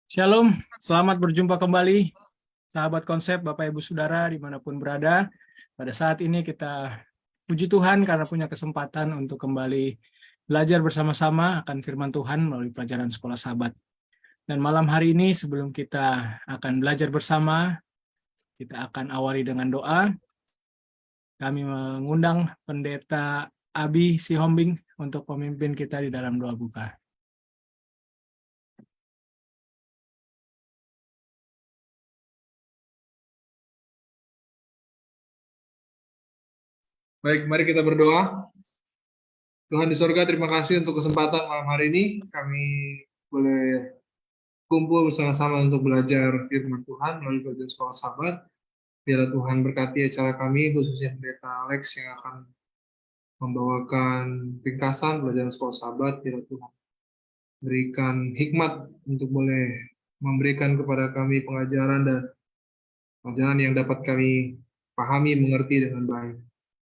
Shalom, selamat berjumpa kembali, sahabat konsep, Bapak Ibu Saudara, dimanapun berada. Pada saat ini kita puji Tuhan karena punya kesempatan untuk kembali belajar bersama-sama akan firman Tuhan melalui pelajaran Sekolah Sahabat. Dan malam hari ini sebelum kita akan belajar bersama, kita akan awali dengan doa. Kami mengundang Pendeta Abi Sihombing untuk pemimpin kita di dalam doa buka. Baik, mari kita berdoa. Tuhan di surga, terima kasih untuk kesempatan malam hari ini. Kami boleh kumpul bersama-sama untuk belajar firman Tuhan melalui pelajaran Sekolah Sahabat. Biarlah Tuhan berkati acara kami, khususnya Pendeta Alex yang akan membawakan ringkasan pelajaran Sekolah Sahabat. Biarlah Tuhan berikan hikmat untuk boleh memberikan kepada kami pengajaran dan pengajaran yang dapat kami pahami, mengerti dengan baik.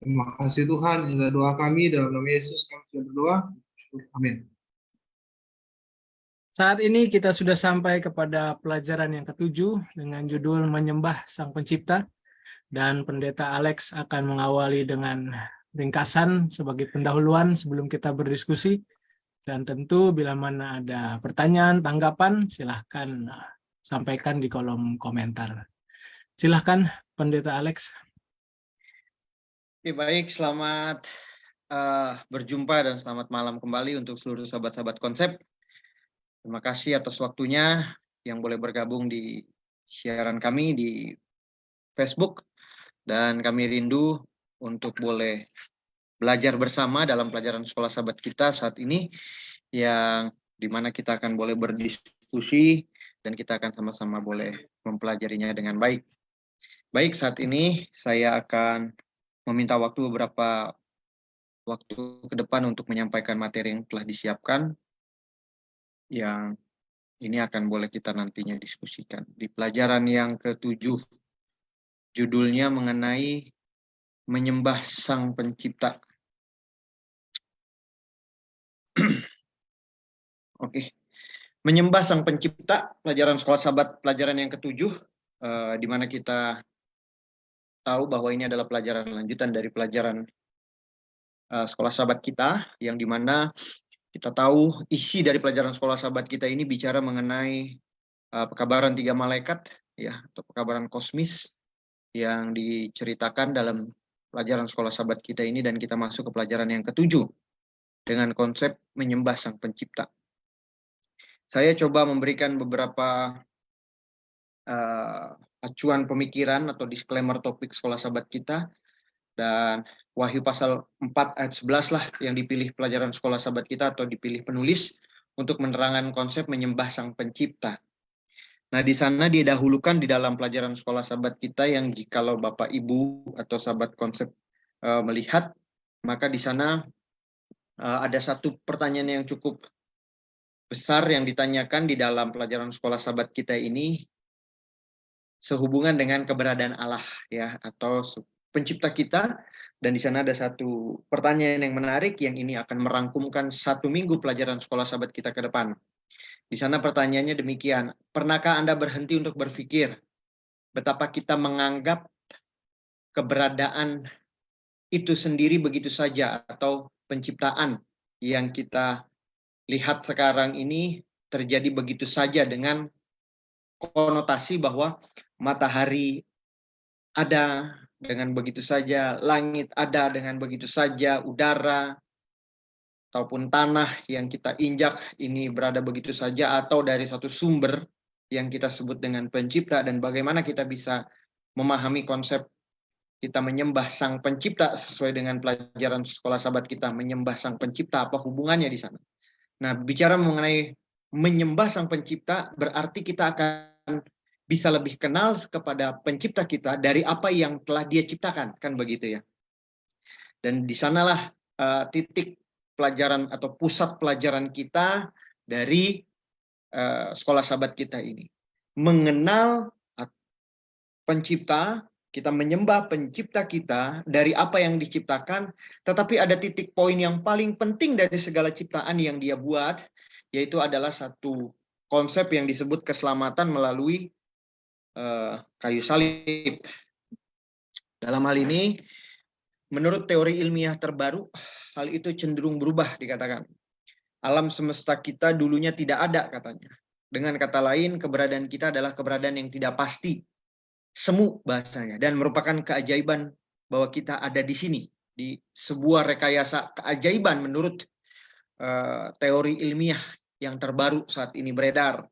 Terima kasih Tuhan, inilah doa kami dalam nama Yesus kami sudah berdoa. Amin. Saat ini kita sudah sampai kepada pelajaran yang ketujuh dengan judul Menyembah Sang Pencipta, dan Pendeta Alex akan mengawali dengan ringkasan sebagai pendahuluan sebelum kita berdiskusi. Dan tentu bila mana ada pertanyaan, tanggapan, silahkan sampaikan di kolom komentar. Silahkan Pendeta Alex. Oke, baik, selamat berjumpa dan selamat malam kembali untuk seluruh sahabat-sahabat konsep. Terima kasih atas waktunya yang boleh bergabung di siaran kami di Facebook, dan kami rindu untuk boleh belajar bersama dalam pelajaran Sekolah Sahabat kita saat ini, yang dimana kita akan boleh berdiskusi dan kita akan sama-sama boleh mempelajarinya dengan baik. Baik, saat ini saya akan meminta beberapa waktu ke depan untuk menyampaikan materi yang telah disiapkan, yang ini akan boleh kita nantinya diskusikan. Di pelajaran yang ketujuh, judulnya mengenai Menyembah Sang Pencipta. Oke, Menyembah Sang Pencipta, pelajaran Sekolah Sahabat, pelajaran yang ketujuh, di mana kita tahu bahwa ini adalah pelajaran lanjutan dari pelajaran Sekolah Sahabat kita, yang dimana kita tahu isi dari pelajaran Sekolah Sahabat kita ini bicara mengenai pekabaran 3 malaikat, ya, atau pekabaran kosmis yang diceritakan dalam pelajaran Sekolah Sahabat kita ini, dan kita masuk ke pelajaran yang ketujuh dengan konsep Menyembah Sang Pencipta. Saya coba memberikan beberapa acuan pemikiran atau disclaimer topik Sekolah Sahabat kita, dan Wahyu pasal 4 ayat 11 lah yang dipilih pelajaran Sekolah Sahabat kita atau dipilih penulis untuk menerangkan konsep Menyembah Sang Pencipta. Nah, di sana didahulukan di dalam pelajaran Sekolah Sahabat kita, yang jikalau Bapak Ibu atau sahabat konsep melihat, maka di sana ada satu pertanyaan yang cukup besar yang ditanyakan di dalam pelajaran Sekolah Sahabat kita ini, sehubungan dengan keberadaan Allah, ya, atau pencipta kita. Dan di sana ada satu pertanyaan yang menarik, yang ini akan merangkumkan 1 minggu pelajaran Sekolah Sahabat kita ke depan. Di sana pertanyaannya demikian: pernahkah Anda berhenti untuk berpikir betapa kita menganggap keberadaan itu sendiri begitu saja, atau penciptaan yang kita lihat sekarang ini terjadi begitu saja, dengan konotasi bahwa matahari ada dengan begitu saja, langit ada dengan begitu saja, udara ataupun tanah yang kita injak ini berada begitu saja, atau dari satu sumber yang kita sebut dengan pencipta. Dan bagaimana kita bisa memahami konsep kita menyembah Sang Pencipta sesuai dengan pelajaran Sekolah Sahabat kita, menyembah Sang Pencipta, apa hubungannya di sana? Nah, bicara mengenai menyembah Sang Pencipta, berarti kita akan bisa lebih kenal kepada pencipta kita dari apa yang telah Dia ciptakan, kan begitu ya. Dan di sanalah titik pelajaran atau pusat pelajaran kita dari Sekolah Sahabat kita ini. Mengenal pencipta, kita menyembah pencipta kita dari apa yang diciptakan, tetapi ada titik poin yang paling penting dari segala ciptaan yang Dia buat, yaitu adalah satu konsep yang disebut keselamatan melalui kayu salib. Dalam hal ini, menurut teori ilmiah terbaru, hal itu cenderung berubah dikatakan. Alam semesta kita dulunya tidak ada katanya. Dengan kata lain, keberadaan kita adalah keberadaan yang tidak pasti. Semu bahasanya. Dan merupakan keajaiban bahwa kita ada di sini. Di sebuah rekayasa keajaiban menurut teori ilmiah yang terbaru saat ini beredar.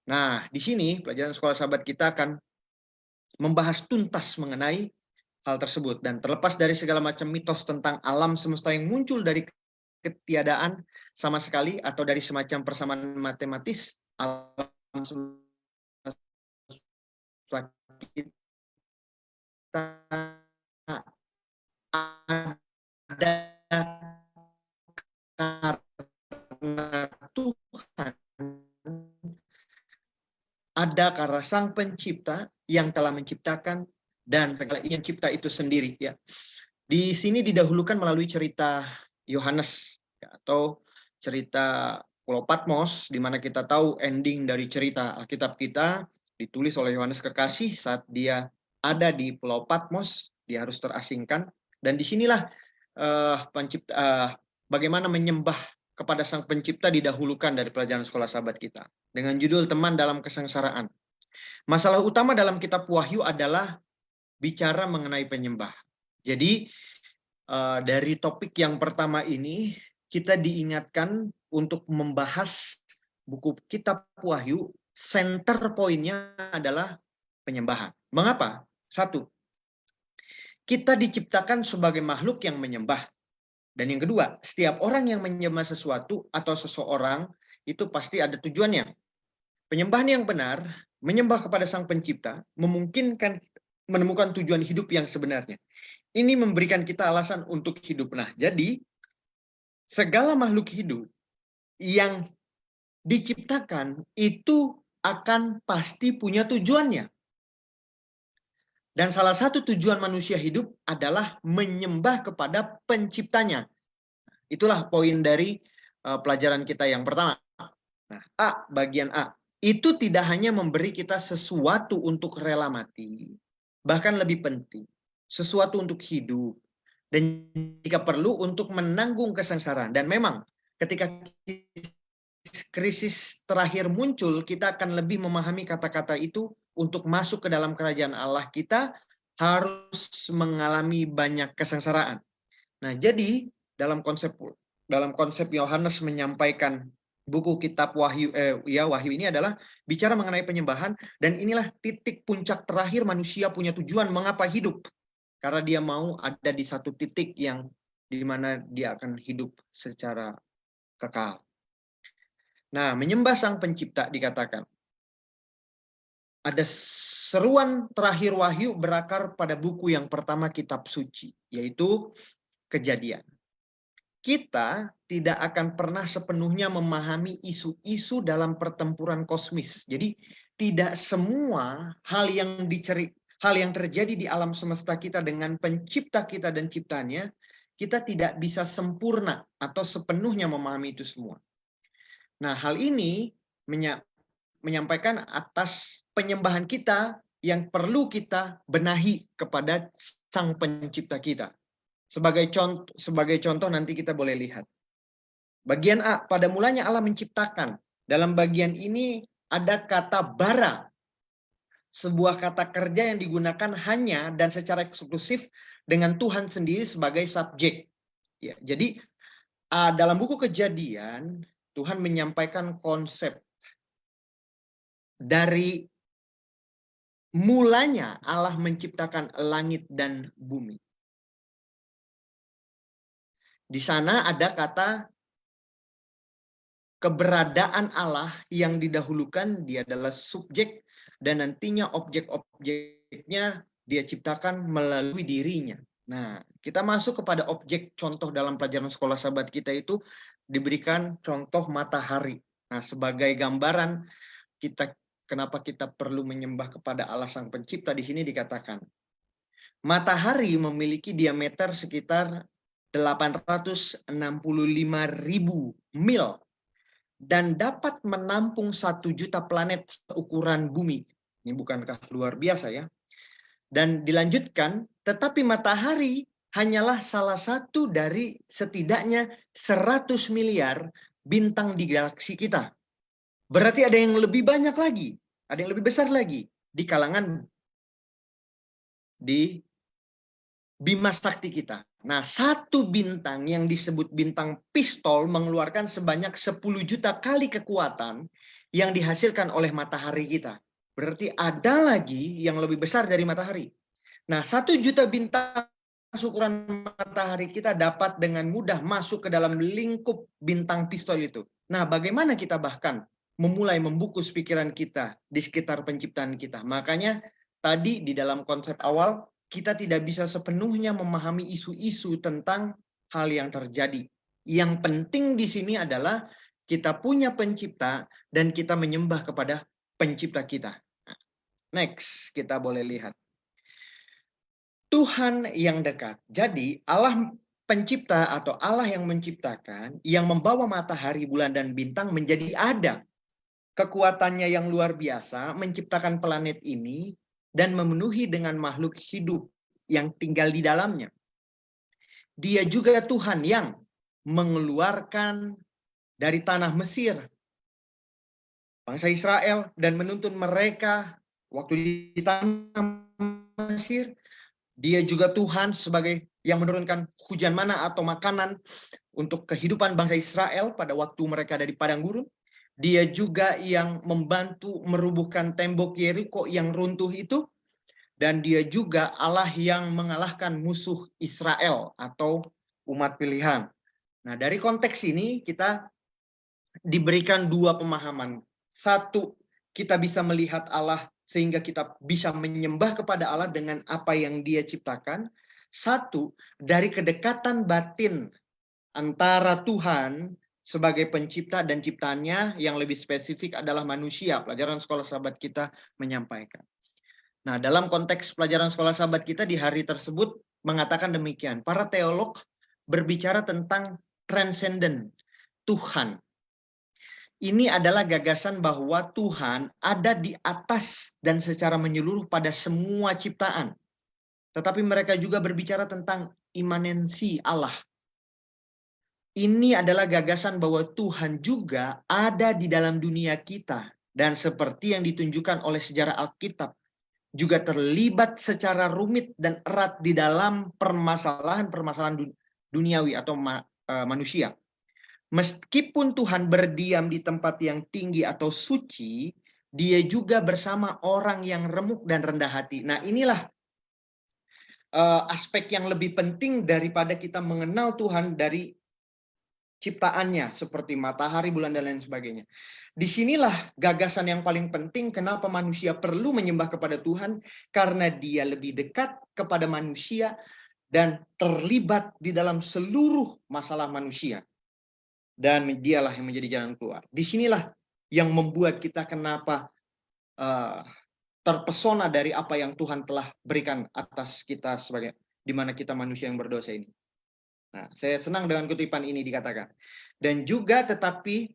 Nah, di sini pelajaran sekolah sahabat kita akan membahas tuntas mengenai hal tersebut. Dan terlepas dari segala macam mitos tentang alam semesta yang muncul dari ketiadaan sama sekali atau dari semacam persamaan matematis, alam semesta kita ada karena Tuhan, ada karena Sang Pencipta yang telah menciptakan dan segala yang cipta itu sendiri. Ya, di sini didahulukan melalui cerita Yohanes atau cerita Pulau Patmos, di mana kita tahu ending dari cerita Alkitab kita ditulis oleh Yohanes Kekasih saat dia ada di Pulau Patmos, dia harus terasingkan, dan disinilah bagaimana menyembah kepada Sang Pencipta didahulukan dari pelajaran sekolah sahabat kita dengan judul Teman dalam Kesengsaraan. Masalah utama dalam kitab Wahyu adalah bicara mengenai penyembah. Jadi dari topik yang pertama ini kita diingatkan untuk membahas buku kitab Wahyu, center poinnya adalah penyembahan. Mengapa? Satu, kita diciptakan sebagai makhluk yang menyembah. Dan yang kedua, setiap orang yang menyembah sesuatu atau seseorang itu pasti ada tujuannya. Penyembahan yang benar, menyembah kepada Sang Pencipta, memungkinkan menemukan tujuan hidup yang sebenarnya. Ini memberikan kita alasan untuk hidup. Nah, jadi segala makhluk hidup yang diciptakan itu akan pasti punya tujuannya. Dan salah satu tujuan manusia hidup adalah menyembah kepada penciptanya. Itulah poin dari pelajaran kita yang pertama. Nah, bagian A. Itu tidak hanya memberi kita sesuatu untuk rela mati, bahkan lebih penting, sesuatu untuk hidup, dan jika perlu untuk menanggung kesengsaraan. Dan memang ketika krisis terakhir muncul, kita akan lebih memahami kata-kata itu. Untuk masuk ke dalam kerajaan Allah, kita harus mengalami banyak kesengsaraan. Nah, jadi dalam konsep Yohanes menyampaikan buku kitab Wahyu Wahyu ini adalah bicara mengenai penyembahan, dan inilah titik puncak terakhir manusia punya tujuan mengapa hidup. Karena dia mau ada di satu titik yang di mana dia akan hidup secara kekal. Nah, menyembah Sang Pencipta dikatakan. Ada seruan terakhir Wahyu berakar pada buku yang pertama kitab suci, yaitu Kejadian. Kita tidak akan pernah sepenuhnya memahami isu-isu dalam pertempuran kosmis. Jadi tidak semua hal yang terjadi di alam semesta kita dengan pencipta kita dan ciptanya, kita tidak bisa sempurna atau sepenuhnya memahami itu semua. Nah, hal ini menyampaikan atas penyembahan kita yang perlu kita benahi kepada Sang Pencipta kita. Sebagai contoh nanti kita boleh lihat. Bagian A, pada mulanya Allah menciptakan. Dalam bagian ini ada kata bara. Sebuah kata kerja yang digunakan hanya dan secara eksklusif dengan Tuhan sendiri sebagai subjek. Ya, jadi dalam buku Kejadian, Tuhan menyampaikan konsep dari mulanya Allah menciptakan langit dan bumi. Di sana ada kata keberadaan Allah yang didahulukan, dia adalah subjek, dan nantinya objek-objeknya dia ciptakan melalui dirinya. Nah, kita masuk kepada objek contoh dalam pelajaran sekolah sahabat kita itu diberikan contoh matahari. Nah, sebagai gambaran kenapa kita perlu menyembah kepada Allah Sang Pencipta, di sini dikatakan matahari memiliki diameter sekitar 865.000 mil dan dapat menampung 1 juta planet seukuran bumi. Ini bukankah luar biasa ya? Dan dilanjutkan, tetapi matahari hanyalah salah satu dari setidaknya 100 miliar bintang di galaksi kita. Berarti ada yang lebih banyak lagi, ada yang lebih besar lagi di kalangan di Bima Sakti kita. Nah, 1 bintang yang disebut bintang pistol mengeluarkan sebanyak 10 juta kali kekuatan yang dihasilkan oleh matahari kita. Berarti ada lagi yang lebih besar dari matahari. Nah, 1 juta bintang ukuran matahari kita dapat dengan mudah masuk ke dalam lingkup bintang pistol itu. Nah, bagaimana kita bahkan memulai membungkus pikiran kita di sekitar penciptaan kita. Makanya tadi di dalam konsep awal, kita tidak bisa sepenuhnya memahami isu-isu tentang hal yang terjadi. Yang penting di sini adalah kita punya pencipta dan kita menyembah kepada pencipta kita. Next, kita boleh lihat. Tuhan yang dekat. Jadi Allah pencipta atau Allah yang menciptakan, yang membawa matahari, bulan, dan bintang menjadi ada. Kekuatannya yang luar biasa menciptakan planet ini dan memenuhi dengan makhluk hidup yang tinggal di dalamnya. Dia juga Tuhan yang mengeluarkan dari tanah Mesir bangsa Israel dan menuntun mereka waktu di tanah Mesir. Dia juga Tuhan sebagai yang menurunkan hujan mana atau makanan untuk kehidupan bangsa Israel pada waktu mereka ada di padang gurun. Dia juga yang membantu merubuhkan tembok Yeriko yang runtuh itu. Dan dia juga Allah yang mengalahkan musuh Israel atau umat pilihan. Nah, dari konteks ini kita diberikan 2 pemahaman. 1, kita bisa melihat Allah sehingga kita bisa menyembah kepada Allah dengan apa yang Dia ciptakan. 1, dari kedekatan batin antara Tuhan sebagai pencipta dan ciptaannya yang lebih spesifik adalah manusia. Pelajaran sekolah sahabat kita menyampaikan. Nah, dalam konteks pelajaran sekolah sahabat kita di hari tersebut mengatakan demikian. Para teolog berbicara tentang transcendent, Tuhan. Ini adalah gagasan bahwa Tuhan ada di atas dan secara menyeluruh pada semua ciptaan. Tetapi mereka juga berbicara tentang imanensi Allah. Ini adalah gagasan bahwa Tuhan juga ada di dalam dunia kita. Dan seperti yang ditunjukkan oleh sejarah Alkitab, juga terlibat secara rumit dan erat di dalam permasalahan-permasalahan duniawi atau manusia. Meskipun Tuhan berdiam di tempat yang tinggi atau suci, Dia juga bersama orang yang remuk dan rendah hati. Nah, inilah aspek yang lebih penting daripada kita mengenal Tuhan dari ciptaannya, seperti matahari, bulan, dan lain sebagainya. Disinilah gagasan yang paling penting kenapa manusia perlu menyembah kepada Tuhan, karena Dia lebih dekat kepada manusia dan terlibat di dalam seluruh masalah manusia. Dan Dialah yang menjadi jalan keluar. Disinilah yang membuat kita kenapa terpesona dari apa yang Tuhan telah berikan atas kita sebagai di mana kita manusia yang berdosa ini. Nah, saya senang dengan kutipan ini dikatakan. Dan juga tetapi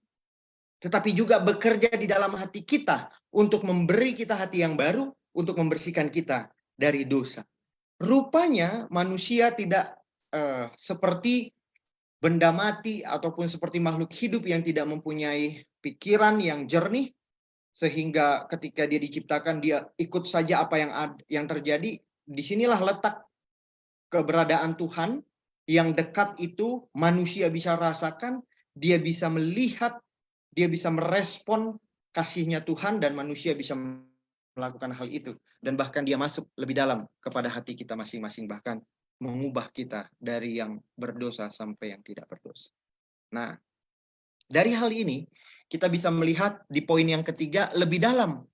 juga bekerja di dalam hati kita untuk memberi kita hati yang baru, untuk membersihkan kita dari dosa. Rupanya manusia tidak seperti benda mati ataupun seperti makhluk hidup yang tidak mempunyai pikiran yang jernih, sehingga ketika dia diciptakan dia ikut saja apa yang terjadi. Disinilah letak keberadaan Tuhan yang dekat itu manusia bisa rasakan, dia bisa melihat, dia bisa merespon kasihnya Tuhan dan manusia bisa melakukan hal itu. Dan bahkan dia masuk lebih dalam kepada hati kita masing-masing, bahkan mengubah kita dari yang berdosa sampai yang tidak berdosa. Nah, dari hal ini kita bisa melihat di poin yang ketiga lebih dalam.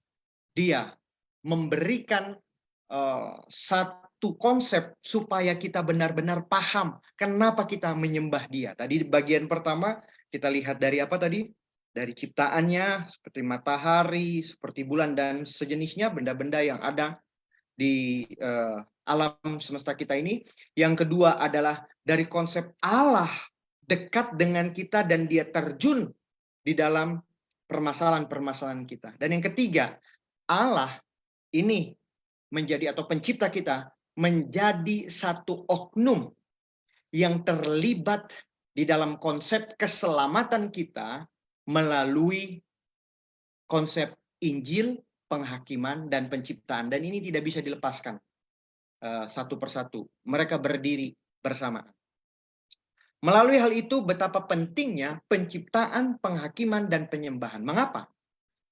Dia memberikan satu konsep supaya kita benar-benar paham kenapa kita menyembah Dia. Tadi di bagian pertama kita lihat dari apa tadi? Dari ciptaannya, seperti matahari, seperti bulan dan sejenisnya, benda-benda yang ada di alam semesta kita ini. Yang kedua adalah dari konsep Allah dekat dengan kita dan Dia terjun di dalam permasalahan-permasalahan kita. Dan yang ketiga, Allah ini menjadi atau pencipta kita menjadi satu oknum yang terlibat di dalam konsep keselamatan kita melalui konsep Injil, penghakiman, dan penciptaan. Dan ini tidak bisa dilepaskan satu persatu. Mereka berdiri bersama. Melalui hal itu, betapa pentingnya penciptaan, penghakiman, dan penyembahan. Mengapa?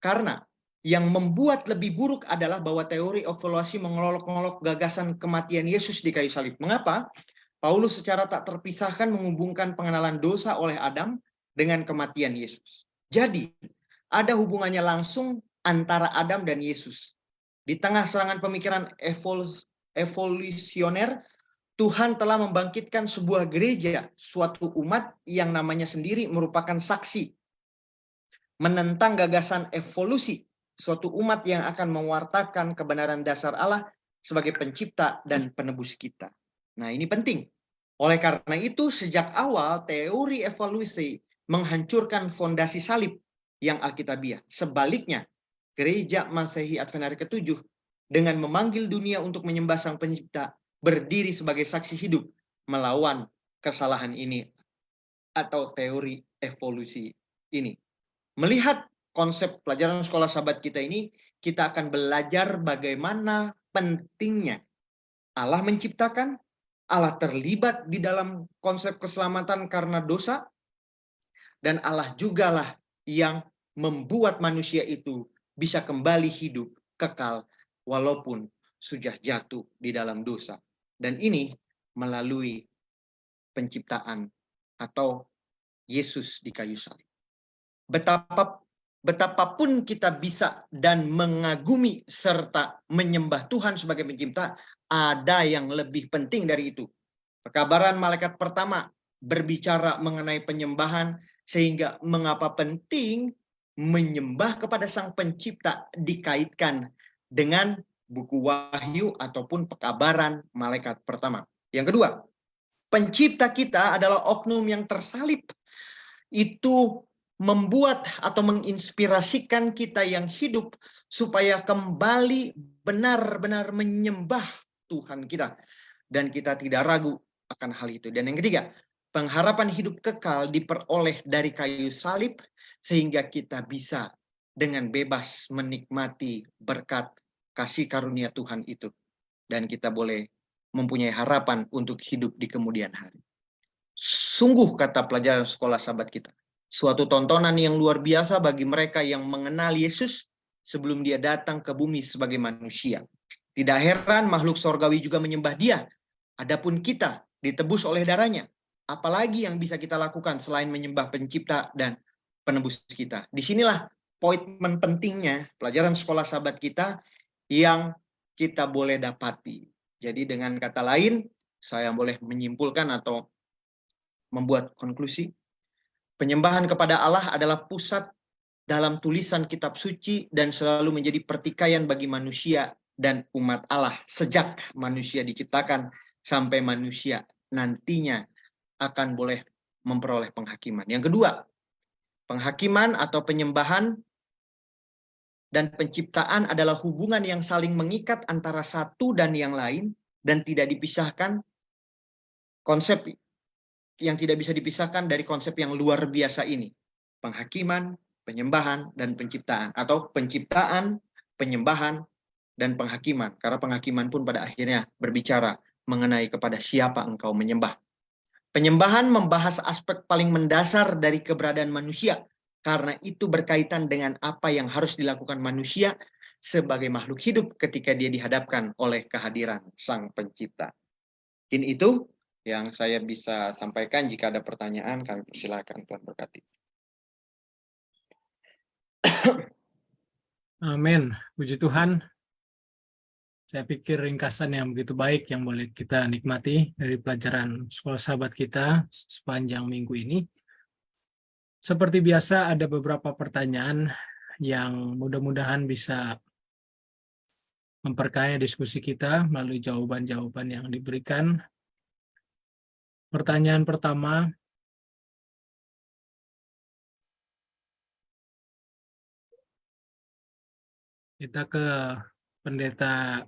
Karena yang membuat lebih buruk adalah bahwa teori evolusi mengolok-olok gagasan kematian Yesus di kayu salib. Mengapa? Paulus secara tak terpisahkan menghubungkan pengenalan dosa oleh Adam dengan kematian Yesus. Jadi, ada hubungannya langsung antara Adam dan Yesus. Di tengah serangan pemikiran evolusioner, Tuhan telah membangkitkan sebuah gereja, suatu umat yang namanya sendiri merupakan saksi menentang gagasan evolusi, suatu umat yang akan mewartakan kebenaran dasar Allah sebagai pencipta dan penebus kita. Nah, ini penting. Oleh karena itu, sejak awal teori evolusi menghancurkan fondasi salib yang alkitabiah. Sebaliknya, Gereja Masehi Advent Hari ke-7 dengan memanggil dunia untuk menyembah Sang Pencipta berdiri sebagai saksi hidup melawan kesalahan ini atau teori evolusi ini. Melihat konsep pelajaran sekolah sahabat kita ini, kita akan belajar bagaimana pentingnya Allah menciptakan, Allah terlibat di dalam konsep keselamatan karena dosa, dan Allah jugalah yang membuat manusia itu bisa kembali hidup kekal walaupun sudah jatuh di dalam dosa. Dan ini melalui penciptaan atau Yesus di kayu salib. Betapapun kita bisa dan mengagumi serta menyembah Tuhan sebagai pencipta, ada yang lebih penting dari itu. Pekabaran malaikat pertama berbicara mengenai penyembahan, sehingga mengapa penting menyembah kepada Sang Pencipta dikaitkan dengan buku Wahyu ataupun pekabaran malaikat pertama. Yang kedua, pencipta kita adalah oknum yang tersalib. Itu membuat atau menginspirasikan kita yang hidup supaya kembali benar-benar menyembah Tuhan kita. Dan kita tidak ragu akan hal itu. Dan yang ketiga, pengharapan hidup kekal diperoleh dari kayu salib sehingga kita bisa dengan bebas menikmati berkat kasih karunia Tuhan itu. Dan kita boleh mempunyai harapan untuk hidup di kemudian hari. Sungguh kata pelajaran sekolah sahabat kita, suatu tontonan yang luar biasa bagi mereka yang mengenal Yesus sebelum dia datang ke bumi sebagai manusia. Tidak heran makhluk sorgawi juga menyembah dia. Adapun kita ditebus oleh darahnya. Apalagi yang bisa kita lakukan selain menyembah pencipta dan penebus kita. Disinilah poin pentingnya pelajaran sekolah sahabat kita yang kita boleh dapati. Jadi dengan kata lain, saya boleh menyimpulkan atau membuat konklusi. Penyembahan kepada Allah adalah pusat dalam tulisan kitab suci dan selalu menjadi pertikaian bagi manusia dan umat Allah. Sejak manusia diciptakan sampai manusia nantinya akan boleh memperoleh penghakiman. Yang kedua, penghakiman atau penyembahan dan penciptaan adalah hubungan yang saling mengikat antara satu dan yang lain dan tidak dipisahkan. Konsep yang tidak bisa dipisahkan dari konsep yang luar biasa ini. Penghakiman, penyembahan, dan penciptaan. Atau penciptaan, penyembahan, dan penghakiman. Karena penghakiman pun pada akhirnya berbicara mengenai kepada siapa engkau menyembah. Penyembahan membahas aspek paling mendasar dari keberadaan manusia. Karena itu berkaitan dengan apa yang harus dilakukan manusia sebagai makhluk hidup ketika dia dihadapkan oleh kehadiran Sang Pencipta. Mungkin itu yang saya bisa sampaikan. Jika ada pertanyaan, kami persilakan. Tuhan berkati. Amin. Puji Tuhan. Saya pikir ringkasan yang begitu baik yang boleh kita nikmati dari pelajaran sekolah sahabat kita sepanjang minggu ini. Seperti biasa ada beberapa pertanyaan yang mudah-mudahan bisa memperkaya diskusi kita melalui jawaban-jawaban yang diberikan. Pertanyaan pertama, Kita ke Pendeta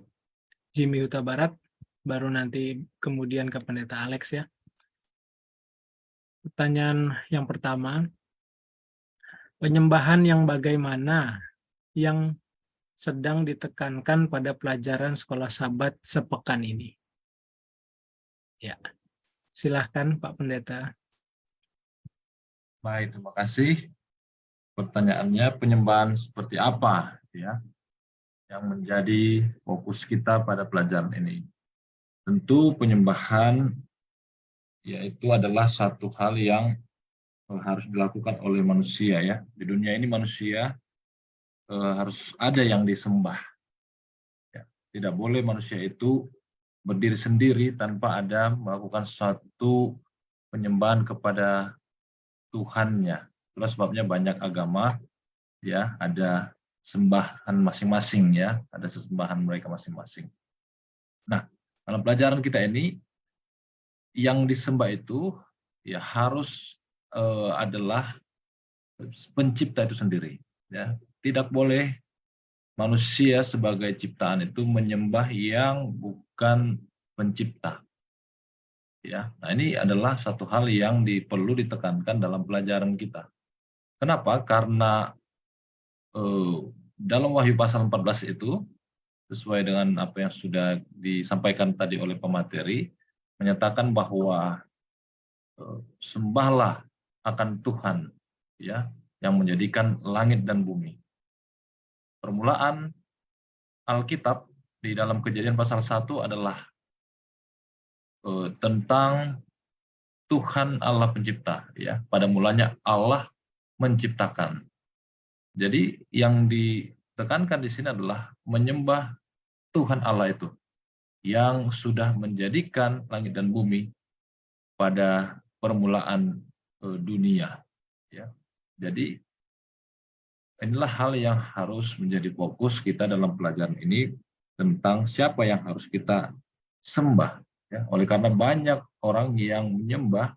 Jimmy Huta Barat, baru nanti kemudian ke Pendeta Alex ya. Pertanyaan yang pertama, penyembahan yang bagaimana yang sedang ditekankan pada pelajaran sekolah Sabat sepekan ini? Ya, silahkan Pak Pendeta. Baik, terima kasih. Pertanyaannya, penyembahan seperti apa ya yang menjadi fokus kita pada pelajaran ini? Tentu penyembahan yaitu adalah satu hal yang harus dilakukan oleh manusia ya. Di dunia ini manusia harus ada yang disembah. Ya. Tidak boleh manusia itu berdiri sendiri tanpa ada melakukan suatu penyembahan kepada Tuhannya. Itulah sebabnya banyak agama ya, ada sembahan masing-masing ya, ada sesembahan mereka masing-masing. Nah, dalam pelajaran kita ini yang disembah itu ya harus adalah pencipta itu sendiri ya. Tidak boleh manusia sebagai ciptaan itu menyembah yang bukan pencipta. Ya. Nah, ini adalah satu hal yang perlu ditekankan dalam pelajaran kita. Kenapa? Karena dalam Wahyu pasal 14 itu, sesuai dengan apa yang sudah disampaikan tadi oleh pemateri, menyatakan bahwa sembahlah akan Tuhan ya yang menjadikan langit dan bumi. Permulaan Alkitab di dalam Kejadian pasal 1 adalah tentang Tuhan Allah pencipta ya. Pada mulanya Allah menciptakan. Jadi yang ditekankan di sini adalah menyembah Tuhan Allah itu yang sudah menjadikan langit dan bumi pada permulaan dunia ya. Jadi inilah hal yang harus menjadi fokus kita dalam pelajaran ini tentang siapa yang harus kita sembah ya. Oleh karena banyak orang yang menyembah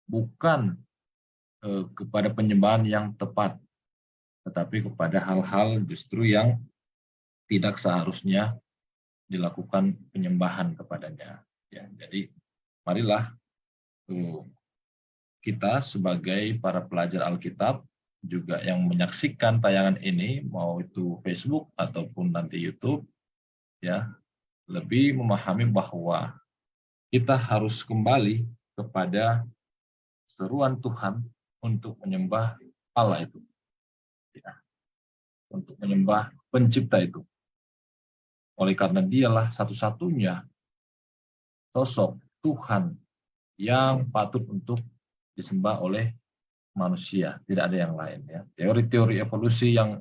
bukan kepada penyembahan yang tepat, tetapi kepada hal-hal justru yang tidak seharusnya dilakukan penyembahan kepadanya. Ya, jadi marilah kita sebagai para pelajar Alkitab juga yang menyaksikan tayangan ini, mau itu Facebook ataupun nanti YouTube, ya lebih memahami bahwa kita harus kembali kepada seruan Tuhan untuk menyembah Allah itu. Ya, untuk menyembah pencipta itu. Oleh karena dialah satu-satunya sosok Tuhan yang patut untuk disembah oleh manusia, tidak ada yang lain ya. Teori-teori evolusi yang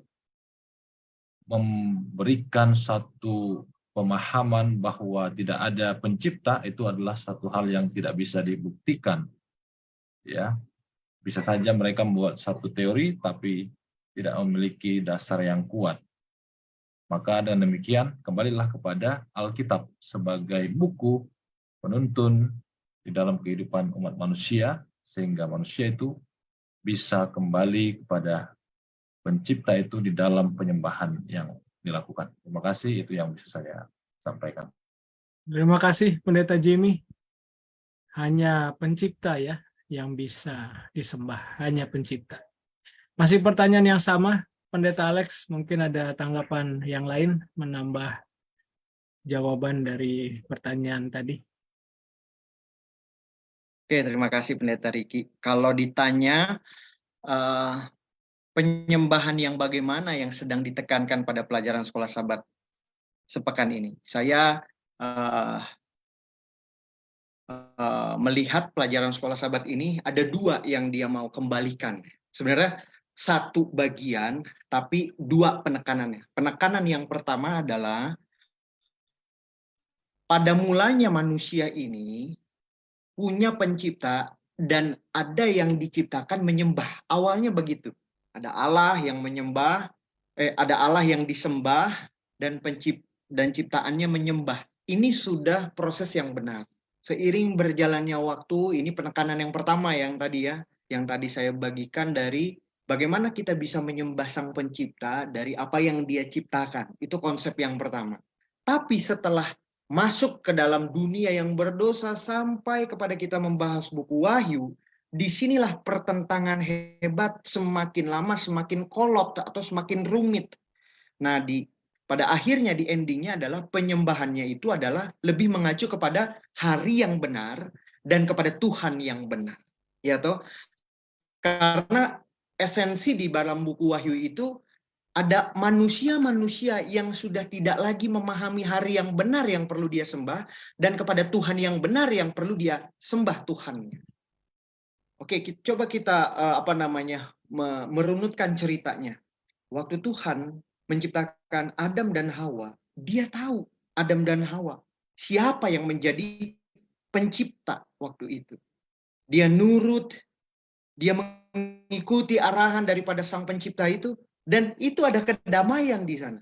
memberikan satu pemahaman bahwa tidak ada pencipta itu adalah satu hal yang tidak bisa dibuktikan. Ya. Bisa saja mereka membuat satu teori tapi tidak memiliki dasar yang kuat. Maka dengan demikian, kembalilah kepada Alkitab sebagai buku penuntun di dalam kehidupan umat manusia, sehingga manusia itu bisa kembali kepada pencipta itu di dalam penyembahan yang dilakukan. Terima kasih, itu yang bisa saya sampaikan. Terima kasih Pendeta Jimmy. Hanya pencipta ya yang bisa disembah, hanya pencipta. Masih pertanyaan yang sama, Pendeta Alex, mungkin ada tanggapan yang lain menambah jawaban dari pertanyaan tadi. Oke, terima kasih Pendeta Riki. Kalau ditanya penyembahan yang bagaimana yang sedang ditekankan pada pelajaran sekolah Sabat sepekan ini, saya melihat pelajaran sekolah Sabat ini ada dua yang dia mau kembalikan. Sebenarnya satu bagian, tapi dua penekanannya. Penekanan yang pertama adalah pada mulanya manusia ini punya pencipta dan ada yang diciptakan menyembah. Awalnya begitu. Ada Allah yang menyembah, ada Allah yang disembah dan ciptaannya menyembah. Ini sudah proses yang benar. Seiring berjalannya waktu, ini penekanan yang pertama yang tadi ya, yang tadi saya bagikan dari Bagaimana kita bisa menyembah Sang Pencipta dari apa yang Dia ciptakan? Itu konsep yang pertama. Tapi setelah masuk ke dalam dunia yang berdosa sampai kepada kita membahas buku Wahyu, disinilah pertentangan hebat semakin lama semakin kolot atau semakin rumit. Nah, pada akhirnya di endingnya adalah penyembahannya itu adalah lebih mengacu kepada hari yang benar dan kepada Tuhan yang benar. Ya toh? Karena esensi di dalam buku Wahyu itu ada manusia-manusia yang sudah tidak lagi memahami hari yang benar yang perlu dia sembah dan kepada Tuhan yang benar yang perlu dia sembah Tuhannya. Oke, coba kita merunutkan ceritanya. Waktu Tuhan menciptakan Adam dan Hawa, Dia tahu Adam dan Hawa siapa yang menjadi pencipta waktu itu. Dia nurut, dia mengikuti arahan daripada Sang Pencipta itu, dan itu ada kedamaian di sana.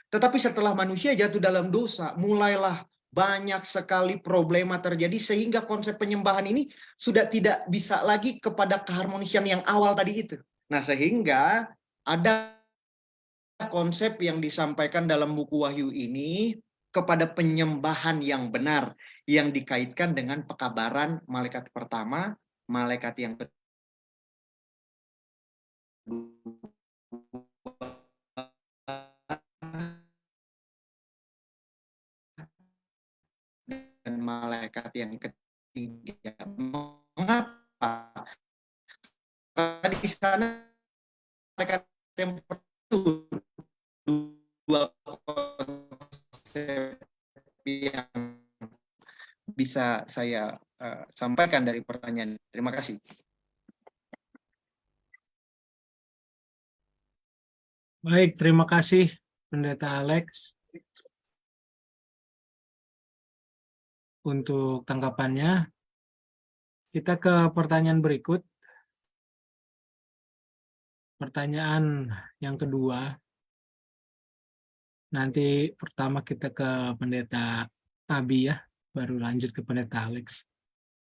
Tetapi setelah manusia jatuh dalam dosa, mulailah banyak sekali problema terjadi sehingga konsep penyembahan ini sudah tidak bisa lagi kepada keharmonisan yang awal tadi itu. Nah, sehingga ada konsep yang disampaikan dalam buku Wahyu ini kepada penyembahan yang benar yang dikaitkan dengan pekabaran malaikat pertama, malaikat yang kedua, dan malaikat yang ketiga. Mengapa? Karena di sana malaikat yang dua konsep yang bisa saya sampaikan dari pertanyaan. Terima kasih. Baik, terima kasih Pendeta Alex untuk tanggapannya. Kita ke pertanyaan berikut. Pertanyaan yang kedua. Nanti pertama kita ke Pendeta Abi ya, baru lanjut ke Pendeta Alex.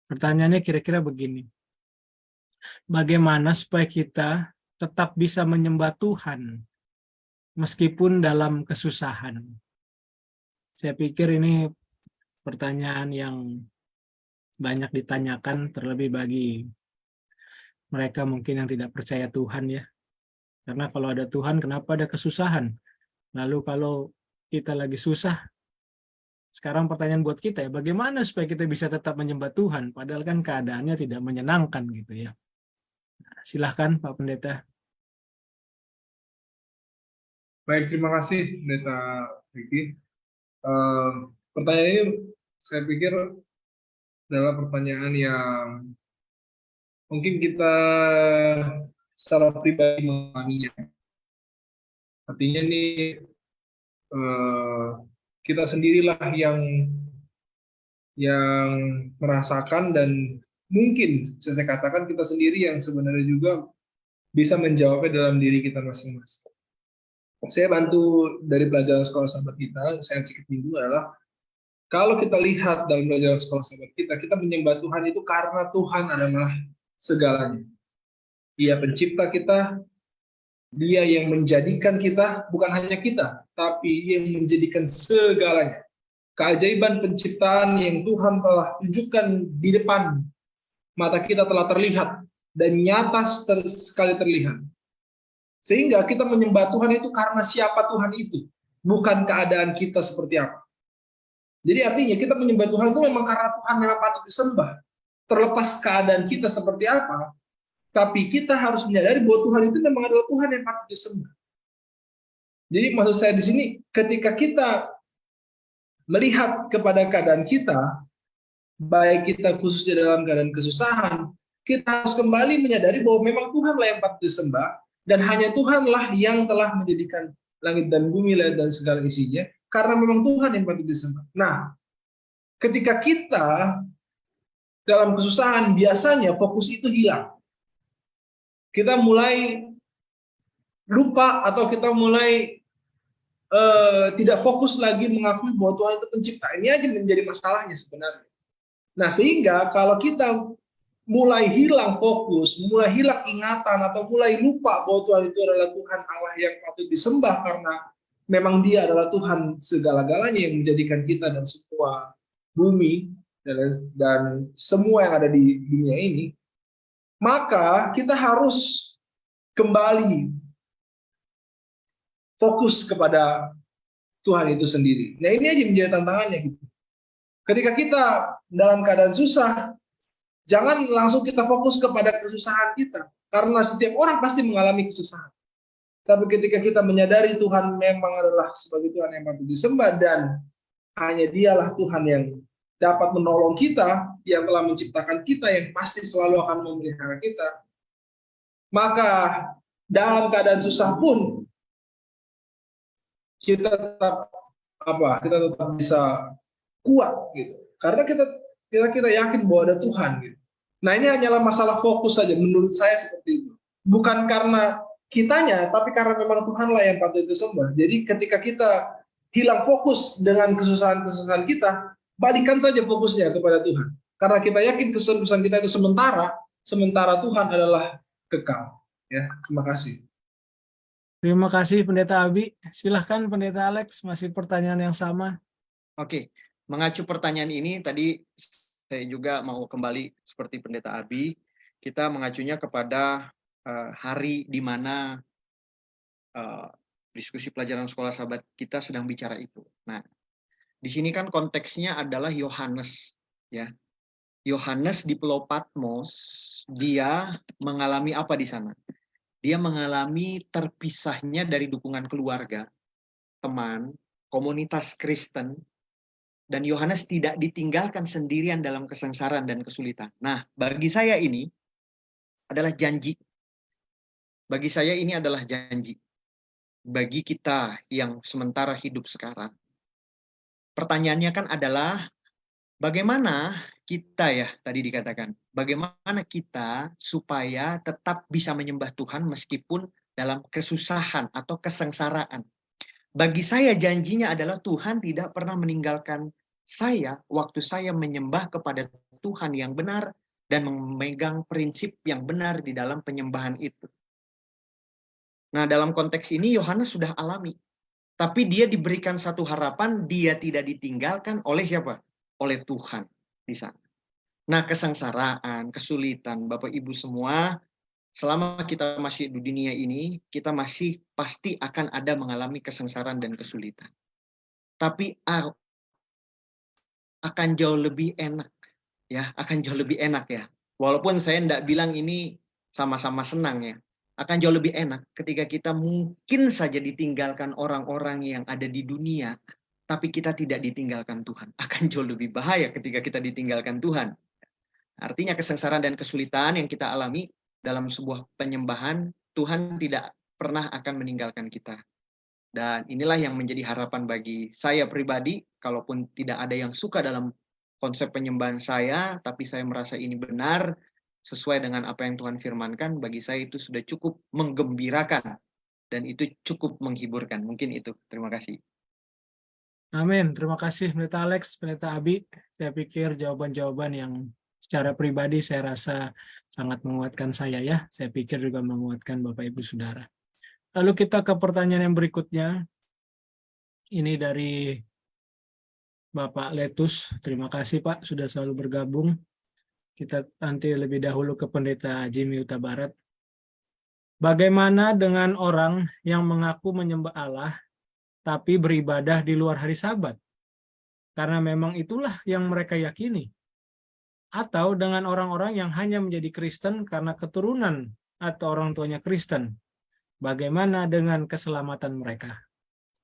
Pertanyaannya kira-kira begini. Bagaimana supaya kita tetap bisa menyembah Tuhan meskipun dalam kesusahan? Saya pikir ini pertanyaan yang banyak ditanyakan, terlebih bagi mereka mungkin yang tidak percaya Tuhan ya. Karena kalau ada Tuhan, kenapa ada kesusahan? Lalu kalau kita lagi susah, sekarang pertanyaan buat kita ya, bagaimana supaya kita bisa tetap menyembah Tuhan, padahal kan keadaannya tidak menyenangkan gitu ya. Silahkan Pak Pendeta. Baik, terima kasih Pendeta Ricky. Pertanyaan ini saya pikir adalah pertanyaan yang mungkin kita secara pribadi memahaminya. Artinya nih kita sendirilah yang merasakan, dan mungkin bisa saya katakan kita sendiri yang sebenarnya juga bisa menjawabnya dalam diri kita masing-masing. Saya bantu dari pelajaran sekolah sahabat kita, saya sedikit minggu adalah kalau kita lihat dalam pelajaran sekolah sahabat kita menyembah Tuhan itu karena Tuhan adalah segalanya. Dia pencipta kita, Dia yang menjadikan kita, bukan hanya kita, tapi yang menjadikan segalanya. Keajaiban penciptaan yang Tuhan telah tunjukkan di depan mata kita telah terlihat dan nyata sekali terlihat. Sehingga kita menyembah Tuhan itu karena siapa Tuhan itu, bukan keadaan kita seperti apa. Jadi artinya kita menyembah Tuhan itu memang karena Tuhan memang patut disembah. Terlepas keadaan kita seperti apa, tapi kita harus menyadari bahwa Tuhan itu memang adalah Tuhan yang patut disembah. Jadi maksud saya di sini, ketika kita melihat kepada keadaan kita, baik kita khususnya dalam keadaan kesusahan, kita harus kembali menyadari bahwa memang Tuhanlah yang patut disembah, dan hanya Tuhanlah yang telah menjadikan langit dan bumi, lautan dan segala isinya, karena memang Tuhan yang patut disembah. Nah, ketika kita dalam kesusahan, biasanya fokus itu hilang. Kita mulai lupa atau kita mulai tidak fokus lagi mengakui bahwa Tuhan itu pencipta. Ini aja menjadi masalahnya sebenarnya. Nah, sehingga kalau kita mulai hilang fokus, mulai hilang ingatan, atau mulai lupa bahwa Tuhan itu adalah Tuhan Allah yang patut disembah, karena memang Dia adalah Tuhan segala-galanya yang menjadikan kita dan semua bumi dan semua yang ada di dunia ini, maka kita harus kembali fokus kepada Tuhan itu sendiri. Nah, ini aja menjadi tantangannya gitu. Ketika kita dalam keadaan susah, jangan langsung kita fokus kepada kesusahan kita, karena setiap orang pasti mengalami kesusahan. Tapi ketika kita menyadari Tuhan memang adalah sebagai Tuhan yang patut disembah, dan hanya Dialah Tuhan yang dapat menolong kita, yang telah menciptakan kita, yang pasti selalu akan memelihara kita, maka dalam keadaan susah pun kita tetap bisa kuat gitu, karena kita yakin bahwa ada Tuhan gitu. Nah, ini hanyalah masalah fokus saja menurut saya, seperti itu. Bukan karena kitanya, tapi karena memang Tuhanlah yang patut disembah. Jadi ketika kita hilang fokus dengan kesusahan-kesusahan kita, balikan saja fokusnya kepada Tuhan, karena kita yakin kesusahan kita itu sementara Tuhan adalah kekal. Ya, terima kasih. Terima kasih Pendeta Abi. Silahkan Pendeta Alex, masih pertanyaan yang sama. Oke, mengacu pertanyaan ini tadi saya juga mau kembali seperti Pendeta Abi, kita mengacunya kepada hari di mana diskusi pelajaran sekolah sahabat kita sedang bicara itu. Nah, di sini kan konteksnya adalah Yohanes, ya. Yohanes di Pulau Patmos, dia mengalami apa di sana? Dia mengalami terpisahnya dari dukungan keluarga, teman, komunitas Kristen, dan Yohanes tidak ditinggalkan sendirian dalam kesengsaraan dan kesulitan. Nah, bagi saya ini adalah janji. Bagi saya ini adalah janji. Bagi kita yang sementara hidup sekarang. Pertanyaannya kan adalah, bagaimana kita ya, tadi dikatakan, bagaimana kita supaya tetap bisa menyembah Tuhan meskipun dalam kesusahan atau kesengsaraan. Bagi saya janjinya adalah Tuhan tidak pernah meninggalkan saya waktu saya menyembah kepada Tuhan yang benar dan memegang prinsip yang benar di dalam penyembahan itu. Nah, dalam konteks ini Yohanes sudah alami. Tapi dia diberikan satu harapan, dia tidak ditinggalkan oleh siapa? Oleh Tuhan di sana. Nah, kesengsaraan, kesulitan, Bapak Ibu semua, selama kita masih di dunia ini, kita masih pasti akan ada mengalami kesengsaraan dan kesulitan. Tapi akan jauh lebih enak, ya, akan jauh lebih enak ya. Walaupun saya tidak bilang ini sama-sama senang ya, akan jauh lebih enak ketika kita mungkin saja ditinggalkan orang-orang yang ada di dunia, tapi kita tidak ditinggalkan Tuhan. Akan jauh lebih bahaya ketika kita ditinggalkan Tuhan. Artinya kesengsaraan dan kesulitan yang kita alami dalam sebuah penyembahan, Tuhan tidak pernah akan meninggalkan kita. Dan inilah yang menjadi harapan bagi saya pribadi, kalaupun tidak ada yang suka dalam konsep penyembahan saya, tapi saya merasa ini benar, sesuai dengan apa yang Tuhan firmankan, bagi saya itu sudah cukup menggembirakan, dan itu cukup menghiburkan. Mungkin itu. Terima kasih. Amin. Terima kasih Pendeta Alex, Pendeta Abi. Saya pikir jawaban-jawaban yang secara pribadi saya rasa sangat menguatkan saya ya. Saya pikir juga menguatkan Bapak Ibu Saudara. Lalu kita ke pertanyaan yang berikutnya. Ini dari Bapak Letus. Terima kasih Pak sudah selalu bergabung. Kita nanti lebih dahulu ke Pendeta Jimmy Huta Barat. Bagaimana dengan orang yang mengaku menyembah Allah tapi beribadah di luar hari Sabat? Karena memang itulah yang mereka yakini. Atau dengan orang-orang yang hanya menjadi Kristen karena keturunan atau orang tuanya Kristen. Bagaimana dengan keselamatan mereka?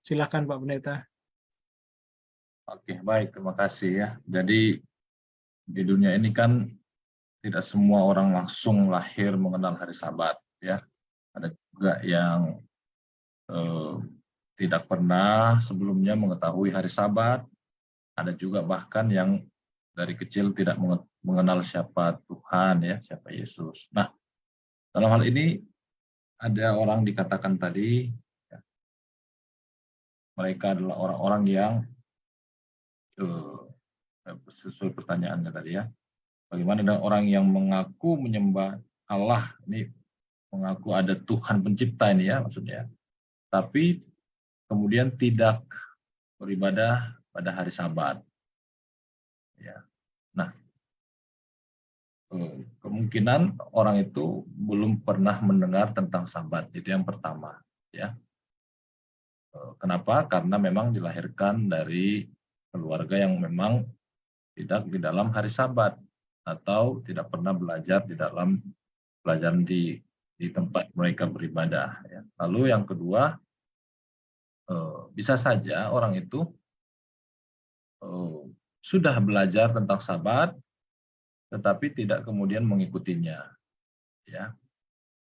Silakan Pak Pendeta. Oke, baik, terima kasih ya. Jadi di dunia ini kan tidak semua orang langsung lahir mengenal hari Sabat ya. Ada juga yang tidak pernah sebelumnya mengetahui hari Sabat. Ada juga bahkan yang dari kecil tidak mengenal siapa Tuhan ya, siapa Yesus. Nah, dalam hal ini ada orang dikatakan tadi, ya, mereka adalah orang-orang yang sesuai pertanyaannya tadi ya, Bagaimana dengan orang yang mengaku menyembah Allah, ini mengaku ada Tuhan pencipta ini ya maksudnya, tapi kemudian tidak beribadah pada hari Sabat. Ya. Nah, kemungkinan orang itu belum pernah mendengar tentang Sabat, itu yang pertama. Ya. Kenapa? Karena memang dilahirkan dari keluarga yang memang tidak di dalam hari Sabat atau tidak pernah belajar di dalam pelajaran di tempat mereka beribadah. Ya. Lalu yang kedua, bisa saja orang itu sudah belajar tentang Sabat, tetapi tidak kemudian mengikutinya. Ya.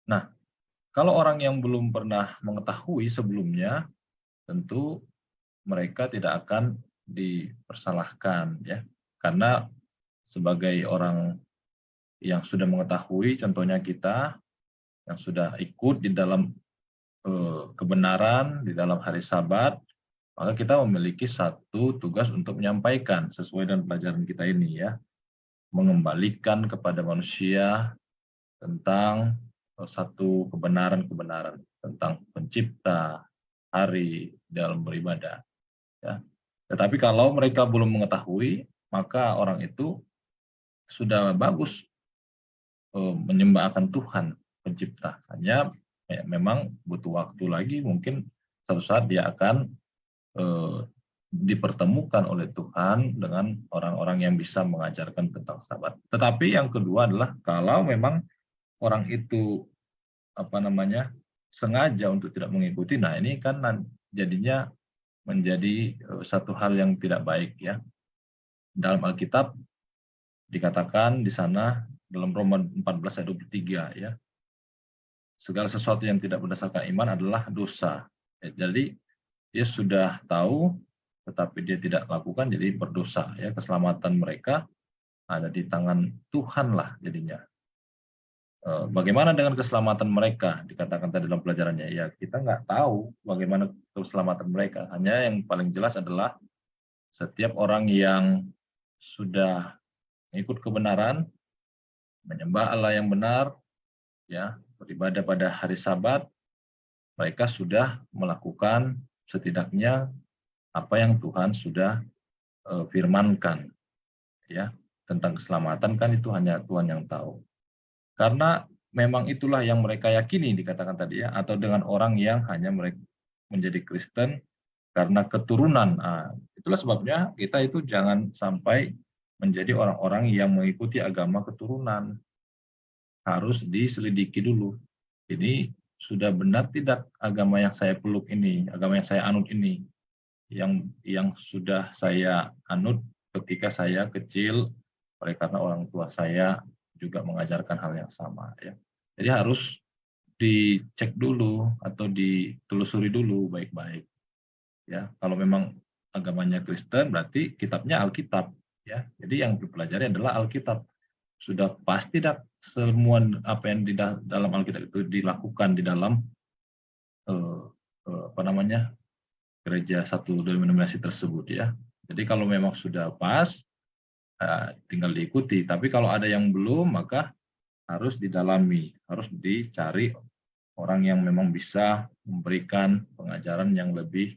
Nah, kalau orang yang belum pernah mengetahui sebelumnya, tentu mereka tidak akan dipersalahkan, ya, karena sebagai orang yang sudah mengetahui, contohnya kita yang sudah ikut di dalam kebenaran di dalam hari Sabat, maka kita memiliki satu tugas untuk menyampaikan sesuai dengan pelajaran kita ini, ya, mengembalikan kepada manusia tentang satu kebenaran-kebenaran tentang pencipta, hari dalam beribadah. Ya. Tetapi kalau mereka belum mengetahui, maka orang itu sudah bagus menyembah akan Tuhan pencipta. Hanya memang butuh waktu lagi, mungkin suatu saat dia akan dipertemukan oleh Tuhan dengan orang-orang yang bisa mengajarkan tentang Sabat. Tetapi yang kedua adalah kalau memang orang itu sengaja untuk tidak mengikuti, nah ini kan jadinya menjadi satu hal yang tidak baik, ya. Dalam Alkitab dikatakan di sana dalam Roma 14 ayat 23, ya. Segala sesuatu yang tidak berdasarkan iman adalah dosa. Jadi dia sudah tahu tetapi dia tidak lakukan, jadi berdosa, ya. Keselamatan mereka ada di tangan Tuhan lah jadinya. Bagaimana dengan keselamatan mereka? Dikatakan tadi dalam pelajarannya, ya kita nggak tahu bagaimana keselamatan mereka. Hanya yang paling jelas adalah setiap orang yang sudah mengikut kebenaran, menyembah Allah yang benar, ya, beribadah pada hari Sabat, mereka sudah melakukan setidaknya apa yang Tuhan sudah firmankan, ya, tentang keselamatan, kan itu hanya Tuhan yang tahu. Karena memang itulah yang mereka yakini, dikatakan tadi, ya, atau dengan orang yang hanya mereka menjadi Kristen karena keturunan. Nah, itulah sebabnya kita itu jangan sampai menjadi orang-orang yang mengikuti agama keturunan. Harus diselidiki dulu. Ini sudah benar tidak agama yang saya peluk ini, agama yang saya anut ini, yang sudah saya anut ketika saya kecil, karena orang tua saya juga mengajarkan hal yang sama, ya. Jadi harus dicek dulu atau ditelusuri dulu baik-baik, ya. Kalau memang agamanya Kristen berarti kitabnya Alkitab, ya. Jadi yang dipelajari adalah Alkitab. Sudah pasti tidak semua apa yang di dalam Alkitab itu dilakukan di dalam gereja satu denominasi tersebut, ya. Jadi kalau memang sudah pas, tinggal diikuti. Tapi kalau ada yang belum, maka harus didalami, harus dicari orang yang memang bisa memberikan pengajaran yang lebih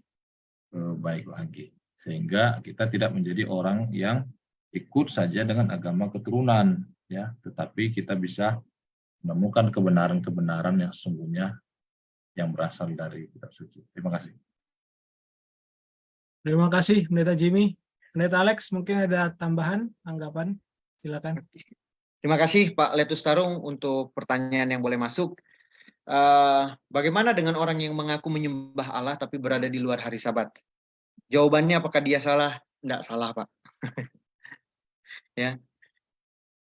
baik lagi. Sehingga kita tidak menjadi orang yang ikut saja dengan agama keturunan, ya, tetapi kita bisa menemukan kebenaran-kebenaran yang sesungguhnya yang berasal dari kitab suci. Terima kasih. Terima kasih, Pendeta Jimmy. Pendeta Alex, mungkin ada tambahan, tanggapan? Silakan. Terima kasih Pak Letus Tarung untuk pertanyaan yang boleh masuk. Bagaimana dengan orang yang mengaku menyembah Allah tapi berada di luar hari Sabat? Jawabannya apakah dia salah? Tidak salah, Pak. Ya,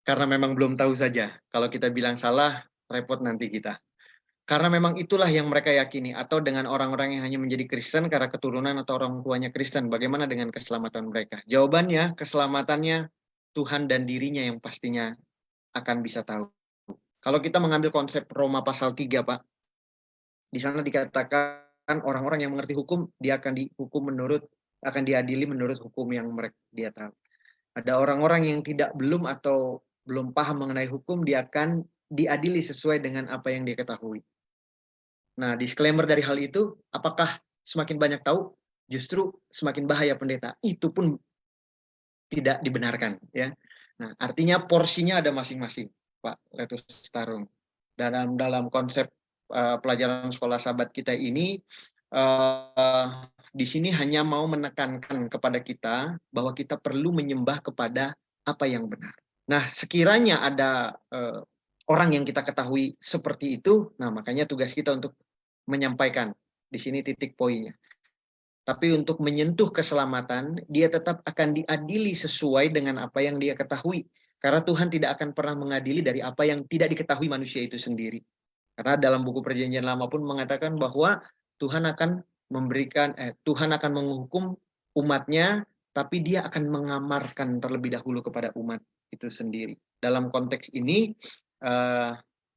karena memang belum tahu saja. Kalau kita bilang salah, repot nanti kita. Karena memang itulah yang mereka yakini. Atau dengan orang-orang yang hanya menjadi Kristen karena keturunan atau orang tuanya Kristen. Bagaimana dengan keselamatan mereka? Jawabannya, keselamatannya Tuhan dan dirinya yang pastinya akan bisa tahu. Kalau kita mengambil konsep Roma pasal 3, Pak, di sana dikatakan orang-orang yang mengerti hukum, dia akan diadili menurut hukum yang dia tahu. Ada orang-orang yang belum atau belum paham mengenai hukum, dia akan diadili sesuai dengan apa yang dia ketahui. Nah, disclaimer dari hal itu, apakah semakin banyak tahu, justru semakin bahaya pendeta. Itu pun tidak dibenarkan, ya. Nah, artinya porsinya ada masing-masing, Pak Letus Tarung. Dalam konsep pelajaran sekolah sahabat kita ini, di sini hanya mau menekankan kepada kita bahwa kita perlu menyembah kepada apa yang benar. Nah, sekiranya ada orang yang kita ketahui seperti itu, nah makanya tugas kita untuk menyampaikan. Di sini titik poinnya. Tapi untuk menyentuh keselamatan, dia tetap akan diadili sesuai dengan apa yang dia ketahui. Karena Tuhan tidak akan pernah mengadili dari apa yang tidak diketahui manusia itu sendiri. Karena dalam buku Perjanjian Lama pun mengatakan bahwa Tuhan akan Tuhan akan menghukum umatnya, tapi dia akan mengamarkan terlebih dahulu kepada umat itu sendiri. Dalam konteks ini,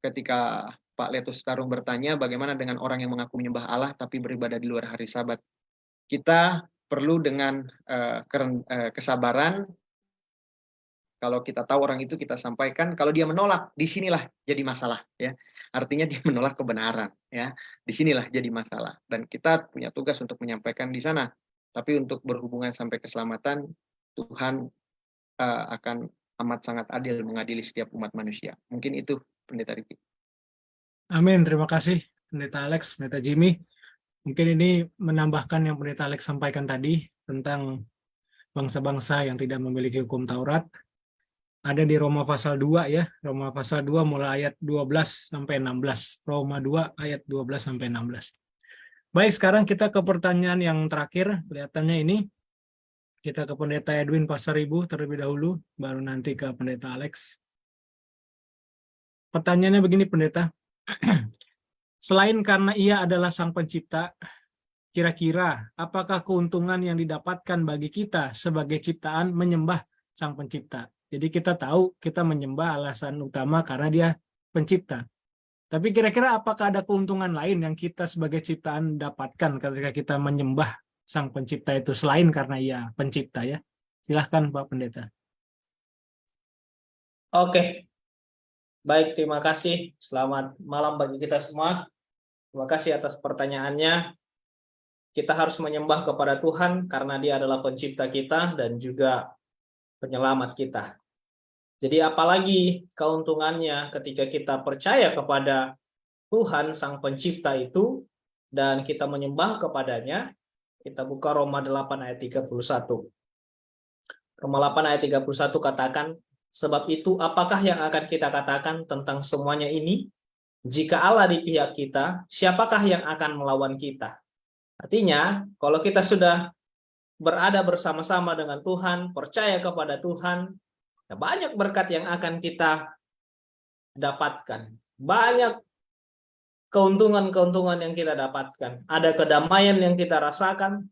ketika Pak Letus Tarung bertanya bagaimana dengan orang yang mengaku menyembah Allah tapi beribadah di luar hari Sabat, kita perlu dengan kesabaran. Kalau kita tahu orang itu, kita sampaikan. Kalau dia menolak, disinilah jadi masalah, ya. Artinya dia menolak kebenaran, ya. Disinilah jadi masalah. Dan kita punya tugas untuk menyampaikan di sana. Tapi untuk berhubungan sampai keselamatan, Tuhan akan amat sangat adil mengadili setiap umat manusia. Mungkin itu, Pendeta Riki. Amin, terima kasih Pendeta Alex, Pendeta Jimmy. Mungkin ini menambahkan yang Pendeta Alex sampaikan tadi tentang bangsa-bangsa yang tidak memiliki hukum Taurat. Ada di Roma pasal 2 ya, Roma pasal 2 mulai ayat 12 sampai 16. Roma 2 ayat 12 sampai 16. Baik, sekarang kita ke pertanyaan yang terakhir. Kelihatannya ini kita ke Pendeta Edwin Pasaribu terlebih dahulu, baru nanti ke Pendeta Alex. Pertanyaannya begini, Pendeta. Selain karena ia adalah Sang Pencipta, kira-kira apakah keuntungan yang didapatkan bagi kita sebagai ciptaan menyembah Sang Pencipta? Jadi kita tahu kita menyembah alasan utama karena dia pencipta. Tapi kira-kira apakah ada keuntungan lain yang kita sebagai ciptaan dapatkan ketika kita menyembah Sang Pencipta itu selain karena ia pencipta, ya? Silahkan Pak Pendeta. Oke, baik, terima kasih. Selamat malam bagi kita semua. Terima kasih atas pertanyaannya. Kita harus menyembah kepada Tuhan karena Dia adalah pencipta kita dan juga penyelamat kita. Jadi apalagi keuntungannya ketika kita percaya kepada Tuhan Sang Pencipta itu dan kita menyembah kepadanya. Kita buka Roma 8 ayat 31. Roma 8 ayat 31 katakan, sebab itu apakah yang akan kita katakan tentang semuanya ini? Jika Allah di pihak kita, siapakah yang akan melawan kita? Artinya, kalau kita sudah berada bersama-sama dengan Tuhan, percaya kepada Tuhan, banyak berkat yang akan kita dapatkan. Banyak keuntungan-keuntungan yang kita dapatkan. Ada kedamaian yang kita rasakan,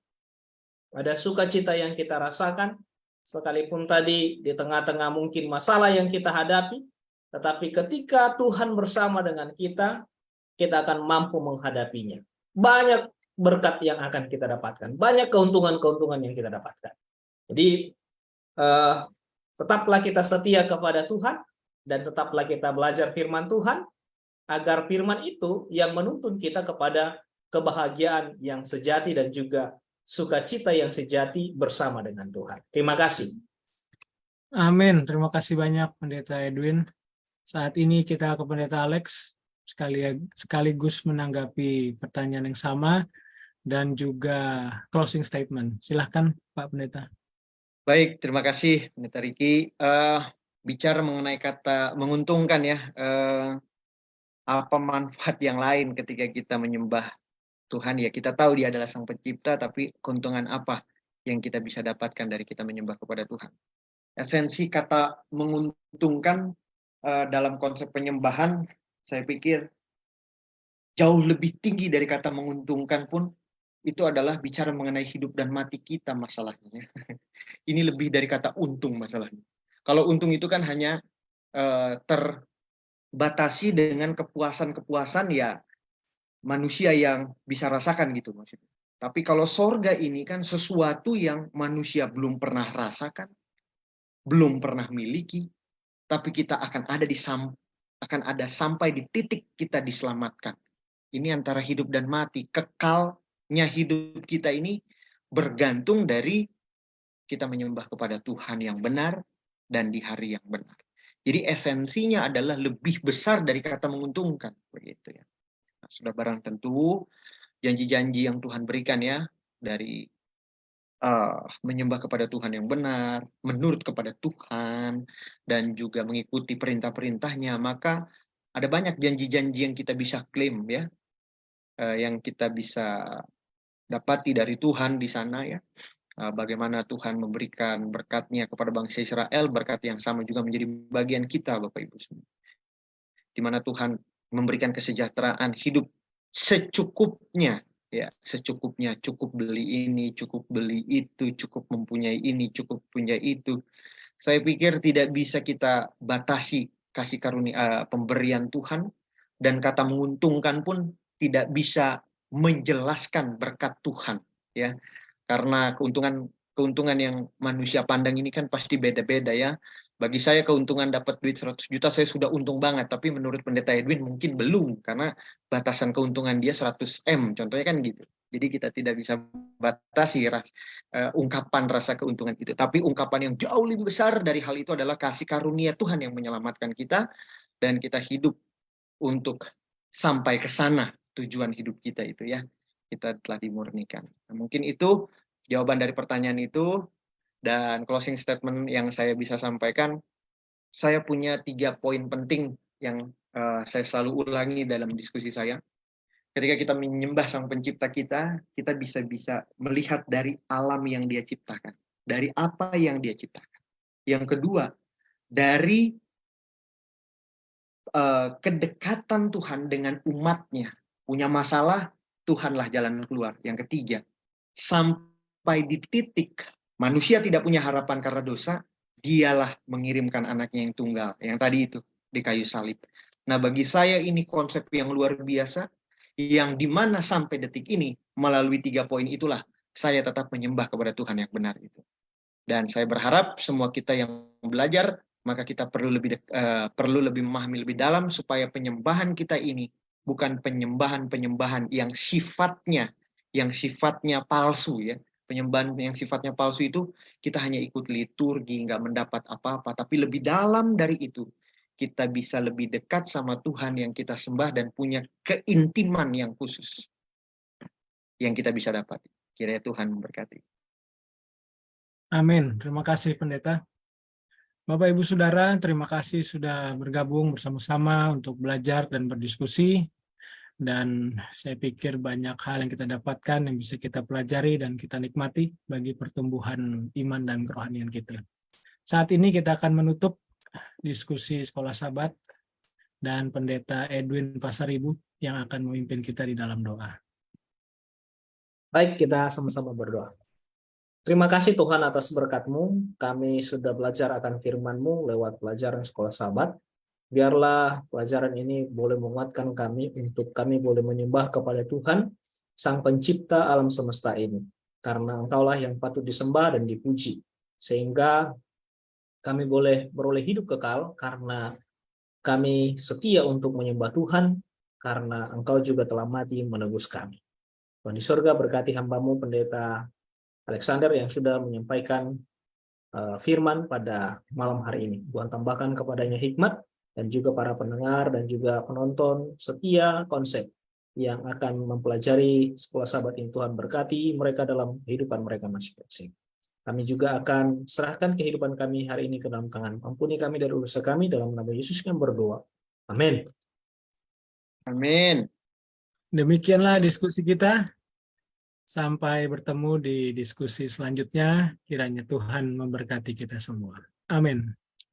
ada sukacita yang kita rasakan, sekalipun tadi di tengah-tengah mungkin masalah yang kita hadapi, tetapi ketika Tuhan bersama dengan kita, kita akan mampu menghadapinya. Banyak berkat yang akan kita dapatkan. Banyak keuntungan-keuntungan yang kita dapatkan. Jadi, tetaplah kita setia kepada Tuhan, dan tetaplah kita belajar firman Tuhan, agar firman itu yang menuntun kita kepada kebahagiaan yang sejati dan juga sukacita yang sejati bersama dengan Tuhan. Terima kasih. Amin. Terima kasih banyak Pendeta Edwin. Saat ini kita ke Pendeta Alex sekaligus menanggapi pertanyaan yang sama dan juga closing statement. Silahkan Pak Pendeta. Baik, terima kasih Pendeta Riki. Bicara mengenai kata menguntungkan, ya, apa manfaat yang lain ketika kita menyembah Tuhan? Ya, kita tahu Dia adalah Sang Pencipta, tapi keuntungan apa yang kita bisa dapatkan dari kita menyembah kepada Tuhan? Esensi kata menguntungkan dalam konsep penyembahan, saya pikir jauh lebih tinggi dari kata menguntungkan pun. Itu adalah bicara mengenai hidup dan mati kita masalahnya. Ini lebih dari kata untung masalahnya. Kalau untung itu kan hanya terbatasi dengan kepuasan-kepuasan, ya, manusia yang bisa rasakan gitu maksudnya. Tapi kalau sorga ini kan sesuatu yang manusia belum pernah rasakan, belum pernah miliki, tapi kita akan ada sampai di titik kita diselamatkan. Ini antara hidup dan mati. Kekalnya hidup kita ini bergantung dari kita menyembah kepada Tuhan yang benar dan di hari yang benar. Jadi esensinya adalah lebih besar dari kata menguntungkan, begitu ya. Nah, sudah barang tentu janji-janji yang Tuhan berikan ya, dari menyembah kepada Tuhan yang benar, menurut kepada Tuhan, dan juga mengikuti perintah-perintahnya, maka ada banyak janji-janji yang kita bisa klaim ya, yang kita bisa dapati dari Tuhan di sana ya. Bagaimana Tuhan memberikan berkat-Nya kepada bangsa Israel, berkat yang sama juga menjadi bagian kita, Bapak Ibu semua. Di mana Tuhan memberikan kesejahteraan hidup secukupnya, ya, secukupnya, cukup beli ini, cukup beli itu, cukup mempunyai ini, cukup punya itu. Saya pikir tidak bisa kita batasi kasih karunia pemberian Tuhan, dan kata menguntungkan pun tidak bisa menjelaskan berkat Tuhan, ya. Karena keuntungan yang manusia pandang ini kan pasti beda-beda ya. Bagi saya keuntungan dapat duit 100 juta saya sudah untung banget, tapi menurut Pendeta Edwin mungkin belum, karena batasan keuntungan dia 100 M, contohnya kan gitu. Jadi kita tidak bisa batasi ungkapan rasa keuntungan itu. Tapi ungkapan yang jauh lebih besar dari hal itu adalah kasih karunia Tuhan yang menyelamatkan kita, dan kita hidup untuk sampai ke sana tujuan hidup kita itu ya. Kita telah dimurnikan. Nah, mungkin itu jawaban dari pertanyaan itu, dan closing statement yang saya bisa sampaikan, saya punya 3 poin penting yang saya selalu ulangi dalam diskusi saya. Ketika kita menyembah Sang Pencipta kita bisa melihat dari alam yang Dia ciptakan, dari apa yang Dia ciptakan. Yang kedua, dari kedekatan Tuhan dengan umatnya. Punya masalah, Tuhanlah jalan keluar. Yang ketiga, sampai di titik manusia tidak punya harapan karena dosa, Dialah mengirimkan anaknya yang tunggal. Yang tadi itu, di kayu salib. Nah, bagi saya ini konsep yang luar biasa, yang dimana sampai detik ini, melalui 3 poin itulah, saya tetap menyembah kepada Tuhan yang benar itu. Dan saya berharap semua kita yang belajar, maka kita perlu lebih memahami lebih dalam, supaya penyembahan kita ini bukan penyembahan yang sifatnya palsu ya. Penyembahan yang sifatnya palsu itu kita hanya ikut liturgi, nggak mendapat apa-apa. Tapi lebih dalam dari itu, kita bisa lebih dekat sama Tuhan yang kita sembah dan punya keintiman yang khusus yang kita bisa dapat. Kiranya Tuhan memberkati. Amin. Terima kasih Pendeta. Bapak Ibu Saudara, terima kasih sudah bergabung bersama-sama untuk belajar dan berdiskusi. Dan saya pikir banyak hal yang kita dapatkan yang bisa kita pelajari dan kita nikmati bagi pertumbuhan iman dan kerohanian kita. Saat ini kita akan menutup diskusi Sekolah Sabat dan Pendeta Edwin Pasaribu yang akan memimpin kita di dalam doa. Baik, kita sama-sama berdoa. Terima kasih Tuhan atas berkat-Mu. Kami sudah belajar akan firman-Mu lewat pelajaran Sekolah Sabat. Biarlah pelajaran ini boleh menguatkan kami untuk kami boleh menyembah kepada Tuhan, Sang Pencipta alam semesta ini. Karena Engkaulah yang patut disembah dan dipuji. Sehingga kami boleh beroleh hidup kekal karena kami setia untuk menyembah Tuhan, karena Engkau juga telah mati menebus kami. Tuhan di surga berkati hamba-Mu Pendeta Alexander yang sudah menyampaikan firman pada malam hari ini. Tuhan tambahkan kepadanya hikmat, dan juga para pendengar dan juga penonton setia konsep yang akan mempelajari Sekolah Sabat ini. Tuhan berkati mereka dalam kehidupan mereka masing-masing. Kami juga akan serahkan kehidupan kami hari ini ke dalam tangan. Ampuni kami dari dosa kami, dalam nama Yesus kami berdoa. Amin. Amin. Demikianlah diskusi kita. Sampai bertemu di diskusi selanjutnya. Kiranya Tuhan memberkati kita semua. Amin.